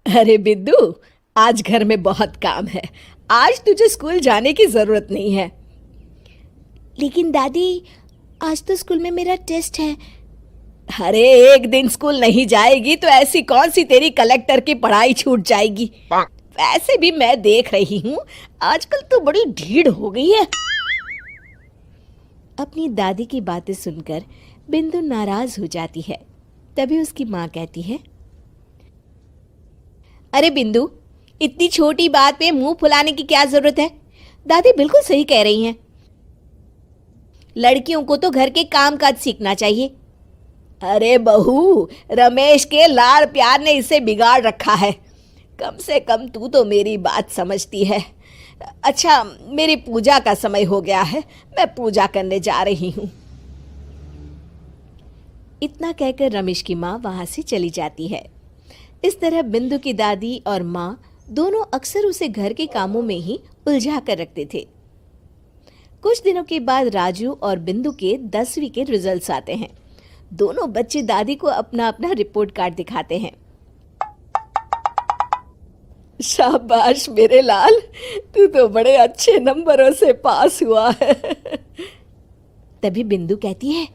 अरे बिंदु, आज घर में बहुत काम है। आज तुझे स्कूल जाने की जरूरत नहीं है। लेकिन दादी, आज तो स्कूल में मेरा टेस्ट है। अरे एक दिन स्कूल नहीं जाएगी तो ऐसी कौन सी तेरी कलेक्टर की पढ़ाई छूट जाएगी। वैसे भी मैं देख रही हूँ आजकल तो बड़ी ढीठ हो गई है। अपनी दादी की बातें सुनकर बिंदु नाराज हो जाती है। तभी उसकी माँ कहती है, अरे बिंदु, इतनी छोटी बात पे मुंह फुलाने की क्या जरूरत है। दादी बिल्कुल सही कह रही हैं। लड़कियों को तो घर के काम काज सीखना चाहिए। अरे बहू, रमेश के लाड़ प्यार ने इसे बिगाड़ रखा है। कम से कम तू तो मेरी बात समझती है। अच्छा, मेरी पूजा का समय हो गया है, मैं पूजा करने जा रही हूँ। इतना कहकर रमेश की माँ वहां से चली जाती है। इस तरह बिंदु की दादी और माँ दोनों अक्सर उसे घर के कामों में ही उलझा कर रखते थे। कुछ दिनों के बाद राजू और बिंदु के 10वीं के रिजल्ट्स आते हैं। दोनों बच्चे दादी को अपना अपना रिपोर्ट कार्ड दिखाते हैं। शाबाश मेरे लाल, तू तो बड़े अच्छे नंबरों से पास हुआ है। तभी बिंदु कहती है,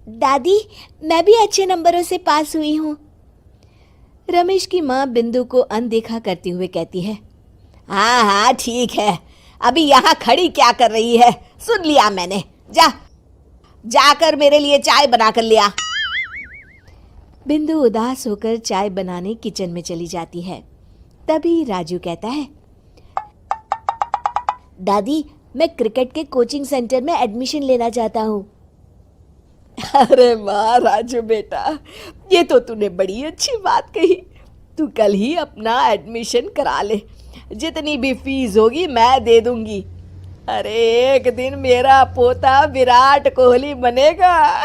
दादी, मैं भी अच्छे नंबरों से पास हुई हूँ। रमेश की माँ बिंदु को अनदेखा करते हुए कहती है, हाँ हाँ ठीक है, अभी यहाँ खड़ी क्या कर रही है, सुन लिया मैंने। जाकर मेरे लिए चाय बना कर लिया। बिंदु उदास होकर चाय बनाने किचन में चली जाती है। तभी राजू कहता है, दादी, मैं क्रिकेट के कोचिंग सेंटर में एडमिशन लेना चाहता हूँ। अरे वाह राजू बेटा, ये तो तूने बड़ी अच्छी बात कही। तू कल ही अपना एडमिशन करा ले, जितनी भी फीस होगी मैं दे दूंगी। अरे एक दिन मेरा पोता विराट कोहली बनेगा।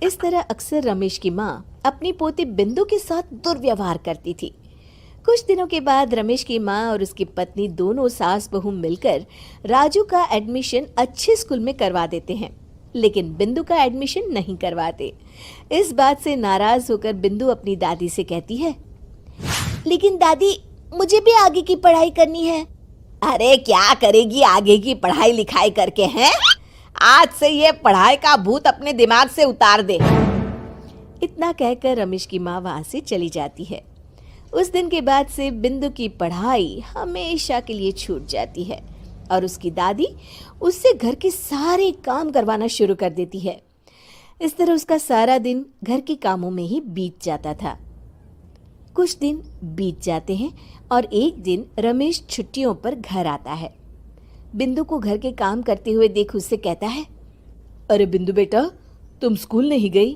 इस तरह अक्सर रमेश की माँ अपनी पोती बिंदु के साथ दुर्व्यवहार करती थी। कुछ दिनों के बाद रमेश की माँ और उसकी पत्नी दोनों सास बहू मिलकर राजू का एडमिशन अच्छे स्कूल में करवा देते हैं, लेकिन बिंदु का एडमिशन नहीं करवाते। इस बात से नाराज होकर बिंदु अपनी दादी से कहती है, लेकिन दादी, मुझे भी आगे की पढ़ाई करनी है। अरे क्या करेगी आगे की पढ़ाई लिखाई करके हैं? आज से ये पढ़ाई का भूत अपने दिमाग से उतार दे। इतना कहकर रमेश की माँ वहां से चली जाती है। उस दिन के बाद से बिंदु की पढ़ाई हमेशा के लिए छूट जाती है और उसकी दादी उससे घर के सारे काम करवाना शुरू कर देती है। इस तरह उसका सारा दिन घर के कामों में ही बीत जाता था। कुछ दिन बीत जाते हैं और एक दिन रमेश छुट्टियों पर घर आता है। बिंदु को घर के काम करते हुए देख उससे कहता है, अरे बिंदु बेटा, तुम स्कूल नहीं गई?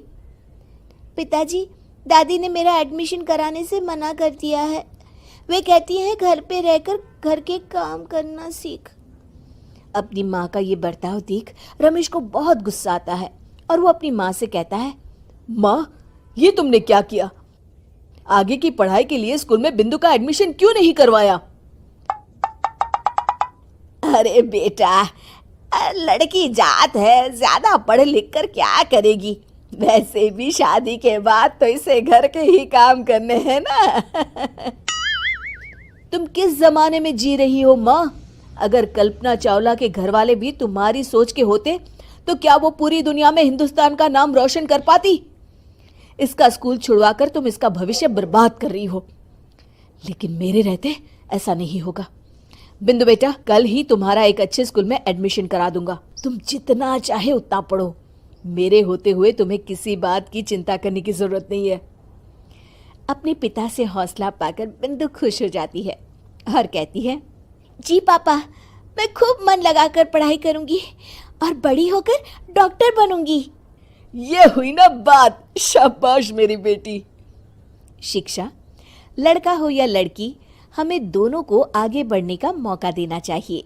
पिताजी, दादी ने मेरा एडमिशन कराने से मना कर दिया है। वे कहती हैं घर पे रहकर घर के काम करना सीख। अपनी माँ का ये बर्ताव देख रमेश को बहुत गुस्सा आता है और वो अपनी माँ से कहता है, माँ, ये तुमने क्या किया? आगे की पढ़ाई के लिए स्कूल में बिंदु का एडमिशन क्यों नहीं करवाया? अरे बेटा, लड़की जात है, ज्यादा पढ़ लिख कर क्या करेगी? वैसे भी शादी के बाद तो इसे घर के ही काम करने हैं ना। तुम किस जमाने में जी रही हो माँ? अगर कल्पना चावला के घर वाले भी तुम्हारी सोच के होते तो क्या वो पूरी दुनिया में हिंदुस्तान का नाम रोशन कर पाती? इसका स्कूल छुड़वाकर तुम इसका भविष्य बर्बाद कर रही हो, लेकिन मेरे रहते ऐसा नहीं होगा। बिंदु बेटा, कल ही तुम्हारा एक अच्छे स्कूल में एडमिशन करा दूंगा। तुम जितना चाहे उतना पढ़ो। मेरे होते हुए तुम्हें किसी बात की चिंता करने की जरूरत नहीं है। अपने पिता से हौसला पाकर बिंदु खुश हो जाती है और कहती है, जी पापा, मैं खूब मन लगाकर पढ़ाई करूंगी और बड़ी होकर डॉक्टर बनूंगी। ये हुई ना बात। शाबाश मेरी बेटी। शिक्षा, लड़का हो या लड़की, हमें दोनों को आगे बढ़ने का मौका देना चाहिए।